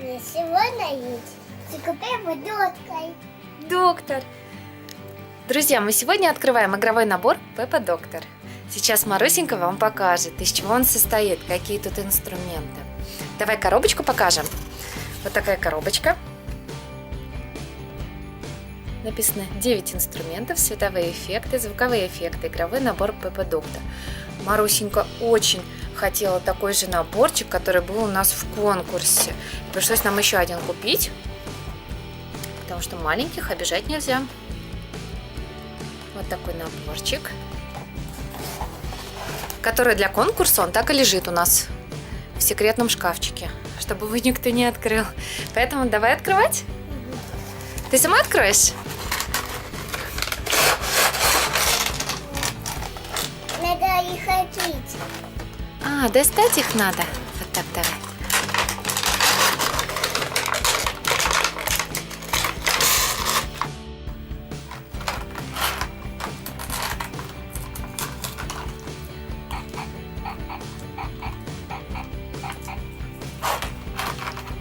Сегодня есть доктор. Доктор. Друзья, мы сегодня открываем игровой набор Пеппа Доктор. Сейчас Марусенька вам покажет, из чего он состоит, какие тут инструменты. Давай коробочку покажем. Вот такая коробочка. Написано 9 инструментов, световые эффекты, звуковые эффекты, игровой набор Пеппа Доктор. Марусенька очень хотела такой же наборчик, который был у нас в конкурсе. Пришлось нам еще один купить, потому что маленьких обижать нельзя. Вот такой наборчик, который для конкурса, он так и лежит у нас в секретном шкафчике, чтобы его никто не открыл. Поэтому давай открывать. Ты сама откроешь? Надо их открыть. Достать их надо. Вот так, давай.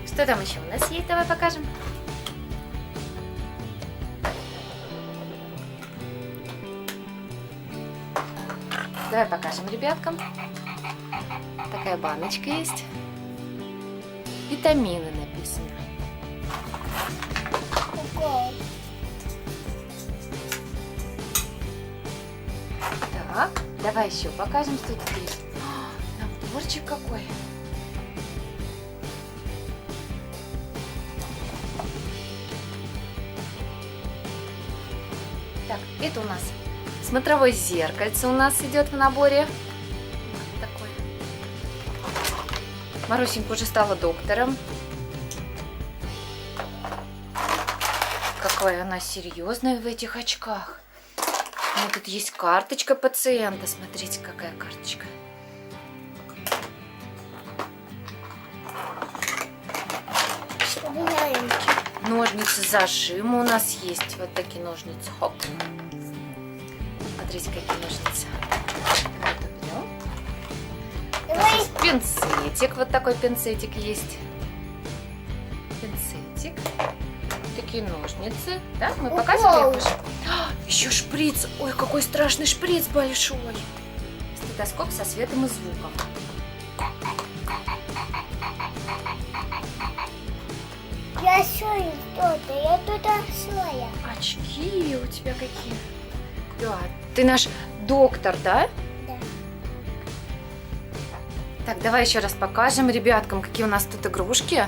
Что там еще у нас есть? Давай покажем. Давай покажем ребяткам. Такая баночка есть. Витамины написано. Укол. Так, давай еще покажем, что тут есть. Наборчик какой. Так, это у нас смотровое зеркальце у нас идет в наборе. Вот такое. Марусенька уже стала доктором. Какая она серьезная в этих очках. У меня тут есть карточка пациента. Смотрите, какая карточка. Ножницы зажима у нас есть. Вот такие ножницы. Хоп. Смотрите, какие ножницы. Давай. Пинцетик. Вот такой пинцетик есть. Пинцетик. Такие ножницы. Да, мы показывали их уже. Еще шприц. Ой, какой страшный шприц большой. Стетоскоп со светом и звуком. Я шою что-то, я туда шоя. Очки у тебя какие. Да, ты наш доктор, да? Да. Так, давай еще раз покажем ребяткам, какие у нас тут игрушки,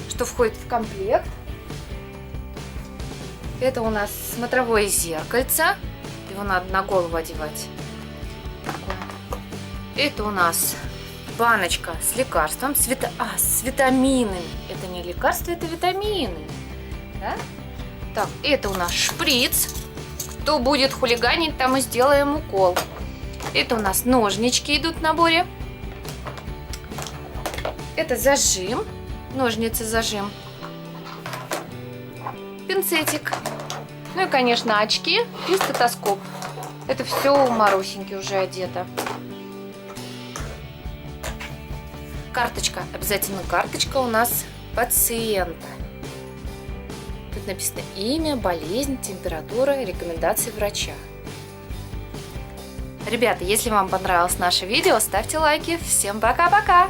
что входит в комплект. Это у нас смотровое зеркальце. Его надо на голову одевать. Это у нас баночка с лекарством, с витаминами. Это не лекарства, это витамины. Да? Так, это у нас шприц. Кто будет хулиганить, там и сделаем укол. Это у нас ножнички идут в наборе. Это зажим. Ножницы зажим. Пинцетик. Ну и, конечно, очки и стетоскоп. Это все у Марусеньки уже одето. Карточка. Обязательно карточка у нас пациента. Тут написано имя, болезнь, температура, рекомендации врача. Ребята, если вам понравилось наше видео, ставьте лайки. Всем пока-пока!